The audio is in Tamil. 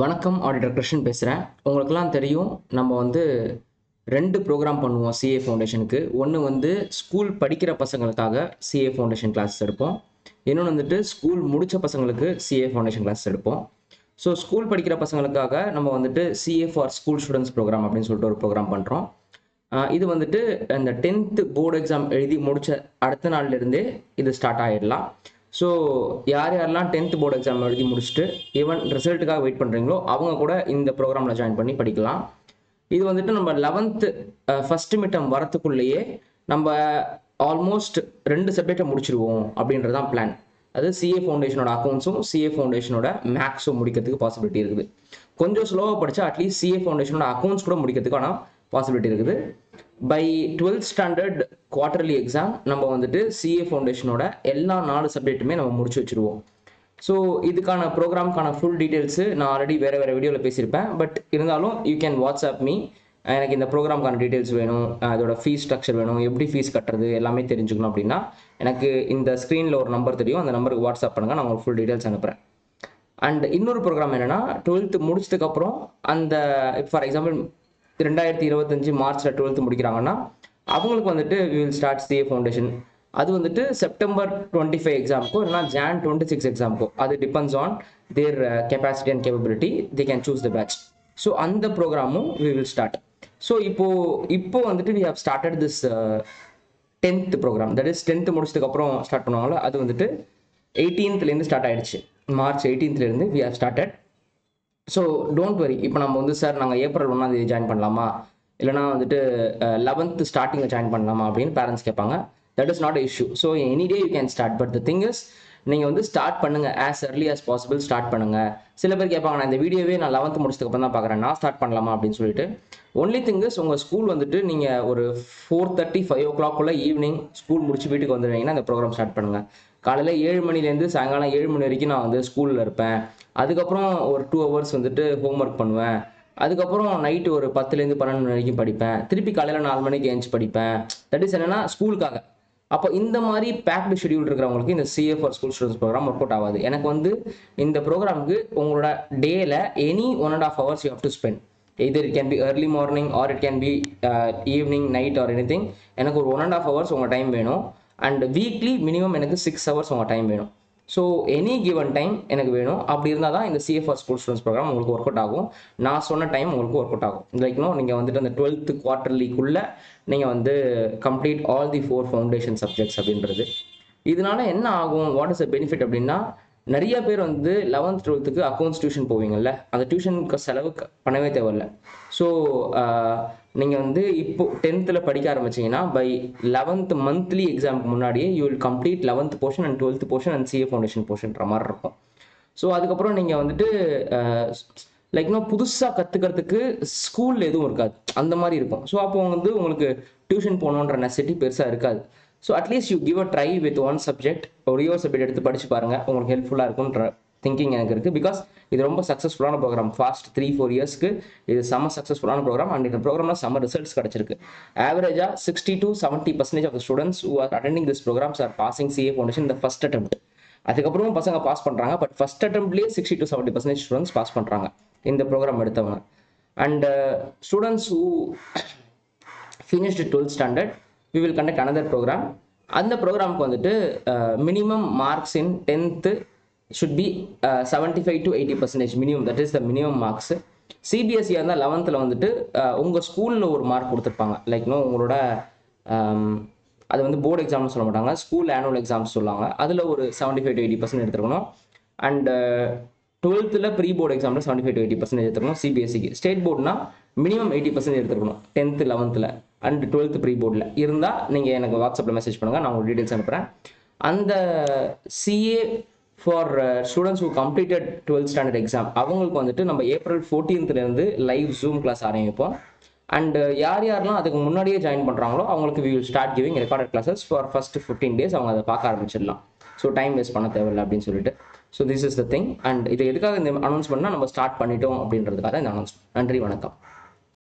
வணக்கம் ஆடிட்டர் கிருஷ்ணன் பேசுகிறேன். உங்களுக்கெல்லாம் தெரியும் நம்ம வந்து 2 ப்ரோக்ராம் பண்ணுவோம் சிஏ ஃபவுண்டேஷனுக்கு. ஒன்று வந்து ஸ்கூல் படிக்கிற பசங்களுக்காக சிஏ ஃபவுண்டேஷன் கிளாஸ் எடுப்போம். இன்னொன்று வந்துட்டு ஸ்கூல் முடித்த பசங்களுக்கு சிஏ ஃபவுண்டேஷன் கிளாஸ் எடுப்போம். ஸோ ஸ்கூல் படிக்கிற பசங்களுக்காக நம்ம வந்துட்டு CA for school students program அப்படின்னு சொல்லிட்டு ஒரு ப்ரோக்ராம் பண்ணுறோம். இது வந்துட்டு இந்த 10th போர்டு எக்ஸாம் எழுதி முடித்த அடுத்த நாள்லேருந்தே இது ஸ்டார்ட் ஆகிடலாம். ஸோ யாரெல்லாம் 10th போர்டு எக்ஸாம் எழுதி முடிச்சுட்டு ஈவன் ரிசல்ட்டுக்காக வெயிட் பண்ணுறீங்களோ அவங்க கூட இந்த ப்ரோக்ராமில் ஜாயின் பண்ணி படிக்கலாம். இது வந்துட்டு நம்ம 11th ஃபஸ்ட்டு மிட்டம் வரத்துக்குள்ளேயே நம்ம ஆல்மோஸ்ட் 2 சப்ஜெக்டை முடிச்சிடுவோம் அப்படின்றது தான் பிளான். அது சிஏ ஃபவுண்டேஷனோட அக்கௌண்ட்ஸும் சிஏ ஃபவுண்டேஷனோட மேக்ஸும் முடிக்கிறதுக்கு பாசிபிலிட்டி இருக்குது. கொஞ்சம் ஸ்லோவாக படித்தா அட்லீஸ்ட் சிஏ ஃபவுண்டேஷனோட அக்கௌண்ட்ஸ் கூட முடிக்கிறதுக்கான பாசிபிலிட்டி இருக்குது. By 12th standard quarterly exam நம்ம வந்துட்டு சிஏ ஃபவுண்டேஷனோட எல்லா 4 சப்ஜெக்ட்டுமே நம்ம முடிச்சு வச்சுருவோம். ஸோ இதுக்கான ப்ரோக்ராம்க்கான ஃபுல் டீட்டெயில்ஸு நான் ஆல்ரெடி வேறு வீடியோவில் பேசியிருப்பேன். பட் இருந்தாலும் யூ கேன் வாட்ஸ்அப் மீ. எனக்கு இந்த ப்ரோக்ராம்க்கான டீட்டெயில்ஸ் வேணும், அதோட ஃபீஸ் ஸ்ட்ரக்சர் வேணும், எப்படி ஃபீஸ் கட்டுறது எல்லாமே தெரிஞ்சுக்கணும் அப்படின்னா எனக்கு இந்த ஸ்க்ரீனில் ஒரு நம்பர் தெரியும், அந்த நம்பருக்கு வாட்ஸ்அப் பண்ணுங்கள், நான் உங்களுக்கு ஃபுல் டீட்டெயில்ஸ் அனுப்புகிறேன். அண்ட் இன்னொரு ப்ரோக்ராம் என்னென்னா 12th முடிச்சதுக்கப்புறம் அந்த ஃபார் எக்ஸாம்பிள் 2025 மார்ச்சில் 12th முடிக்கிறாங்கன்னா அவங்களுக்கு வந்துட்டு we will start CA foundation. அது வந்துட்டு செப்டம்பர் 25 எக்ஸாமுக்கோ இல்லைனா Jan 26 எக்ஸாமுக்கோ, அது depends on their capacity and capability, they can choose the batch. So அந்த ப்ரோக்ராமும் வி வில் ஸ்டார்ட். ஸோ இப்போ வந்துட்டு we have started this 10th program. That is 10th முடிச்சதுக்கப்புறம் ஸ்டார்ட் பண்ணுவாங்களோ அது வந்துட்டு 18th ஸ்டார்ட் ஆகிடுச்சு. March 18th we have started. So don't worry. இப்போ நம்ம வந்து சார் நாங்கள் ஏப்ரல் 1 ஜாயின் பண்ணலாமா இல்லைனா வந்துட்டு 11th ஸ்டார்டிங்கில் ஜாயின் பண்ணலாமா அப்படின்னு பேரண்ட்ஸ் கேட்பாங்க. That is not issue. So any day you can start. But the thing is நீங்கள் வந்து ஸ்டார்ட் பண்ணுங்கள், as early as possible start பண்ணுங்கள். சில பேர் கேட்பாங்க, நான் இந்த வீடியோவே நான் 11th முடிச்சதுக்கப்புறம் தான் பார்க்குறேன், நான் ஸ்டார்ட் பண்ணலாமா அப்படின்னு சொல்லிட்டு. ஒன்லி திங் இஸ் உங்கள் ஸ்கூல் வந்துட்டு நீங்கள் ஒரு 4:30 5 o'clock ஈவினிங் ஸ்கூல் முடிச்சு வீட்டுக்கு வந்துடுவீங்கன்னா அந்த ப்ரோக்ராம் ஸ்டார்ட் பண்ணுங்கள். காலையில் 7 மணிலேருந்து சாயங்காலம் 7 மணி வரைக்கும் நான் வந்து ஸ்கூலில் இருப்பேன். அதுக்கப்புறம் ஒரு 2 hours வந்துட்டு ஹோம்ஒர்க் பண்ணுவேன். அதுக்கப்புறம் நைட்டு ஒரு 10லேருந்து 12 மணி வரைக்கும் படிப்பேன். திருப்பி காலையில் 4 மணிக்கு எழுந்துச்சு படிப்பேன். தட் இஸ் என்னன்னா ஸ்கூலுக்காக. அப்போ இந்த மாதிரி பேக்டு ஷெடியூல் இருக்கிறவங்களுக்கு இந்த CA for school students program work out ஆகாது. எனக்கு வந்து இந்த ப்ரோக்ராமுக்கு உங்களோட டேல any 1.5 hours you have to spend. Either it can be early morning or it can be evening night or anything. எனக்கு ஒரு 1.5 hours உங்கள் டைம் வேணும். அண்ட் வீக்லி மினிமம் எனக்கு 6 hours உங்கள் டைம் வேணும். ஸோ எனி கிவன் டைம் எனக்கு வேணும். அப்படி இருந்தால் தான் இந்த CA for school students program உங்களுக்கு ஒர்க் அவுட் ஆகும். நான் சொன்ன டைம் உங்களுக்கு ஒர்க் அவுட் ஆகும். லைக்னோ நீங்கள் வந்துட்டு அந்த 12th குவார்டர்லிக்குள்ளே நீங்கள் வந்து complete all the 4 foundation subjects அப்படின்றது. இதனால என்ன ஆகும், வாட் இஸ் அ பெனிஃபிட் அப்படின்னா, நிறைய பேர் வந்து 11th 12th அக்கௌண்ட்ஸ் டியூஷன் போவீங்கல்ல, அந்த டியூஷனுக்கு செலவு பண்ணவே தேவையில்லை. ஸோ நீங்கள் வந்து இப்போ 10th படிக்க ஆரம்பிச்சிங்கன்னா பை 11th மந்த்லி எக்ஸாமுக்கு முன்னாடியே you will complete 11th portion and 12th portion and CA foundation போர்ஷன்ற மாதிரி இருக்கும். ஸோ அதுக்கப்புறம் நீங்கள் வந்துட்டு லைக்னோ புதுசாக கற்றுக்கிறதுக்கு ஸ்கூலில் எதுவும் இருக்காது, அந்த மாதிரி இருக்கும். ஸோ அப்போ வந்து உங்களுக்கு டியூஷன் போகணுன்ற நெசசிட்டி பெருசாக இருக்காது. So at least you give a try with one subject. ஒரே ஒரு சப்ஜெக்ட் எடுத்து படிச்சு பாருங்கள், உங்களுக்கு ஹெல்ப்ஃபுல்லாக இருக்குன்ற திங்கிங் எனக்கு இருக்குது. பிகாஸ் இது ரொம்ப சக்ஸஸ்ஃபுல்லான ப்ரோக்ராம். ஃபாஸ்ட் 3-4 இயர்ஸ்க்கு இது செம்ம சக்ஸஸ்ஃபுல்லான ப்ரோக்ராம். அண்ட் இந்த ப்ரோக்ராமில் செம்ம ரிசல்ட்ஸ் கிடச்சிருக்கு. ஆவரேஜாக 60 to 70% of the students who are attending this programs are passing CA foundation இந்த ஃபர்ஸ்ட் அட்டெம்ப்ட். அதுக்கப்புறம் பசங்க பாஸ் பண்ணுறாங்க. பட் ஃபர்ஸ்ட் அட்டெம்ப்ட்லேயே 60 to 70% ஸ்டூடெண்ட்ஸ் பாஸ் பண்ணுறாங்க இந்த ப்ரோக்ராம் எடுத்தவங்க. And students who finished 12th standard we will conduct another program. அந்த ப்ரோக்ராமுக்கு வந்துட்டு minimum marks in 10th should be 75 to 80% minimum. That is the minimum marks. சிபிஎஸ்சியாக இருந்தால் 11th வந்துட்டு உங்கள் ஸ்கூலில் ஒரு மார்க் கொடுத்துருப்பாங்க. லைக்னோ உங்களோட அது வந்து போர்டு எக்ஸாம்னு சொல்ல மாட்டாங்க, ஸ்கூல் ஆனுவல் எக்ஸாம்ஸ் சொல்லுவாங்க. அதில் ஒரு 75 to 80% எடுத்துருக்கணும். அண்ட் 12th ப்ரீ போர்டு எக்ஸாமில் 75 to 80% எடுத்துருக்கணும் சிபிஎஸ்சிக்கு. ஸ்டேட் போர்டுனா மினிமம் 80% எடுத்துருக்கணும் 10th 11th and 12th pre போர்டில் இருந்தால் நீங்கள் எனக்கு வாட்ஸ்அப்பில் மெசேஜ் பண்ணுங்கள், நான் உங்களுக்கு டீட்டெயில்ஸ் அனுப்புகிறேன். அந்த CA for students who completed 12th standard exam அவங்களுக்கு வந்துட்டு நம்ம April 14th live Zoom class ஆரம்பிப்போம். அண்ட் யாரெல்லாம் அதுக்கு முன்னாடியே ஜாயின் பண்ணுறாங்களோ அவங்களுக்கு we will start giving recorded classes for first 15 days. அவங்க அதை பார்க்க ஆரம்பிச்சிடலாம். ஸோ டைம் வேஸ்ட் பண்ண தேவையில்லை அப்படின்னு சொல்லிட்டு. So this is the thing. And இது எதுக்காக இந்த அனௌன்ஸ் பண்ணால் நம்ம ஸ்டார்ட் பண்ணிட்டோம் அப்படின்றதுக்காக இந்த அனௌன்ஸ்மெண்ட். நன்றி, வணக்கம்.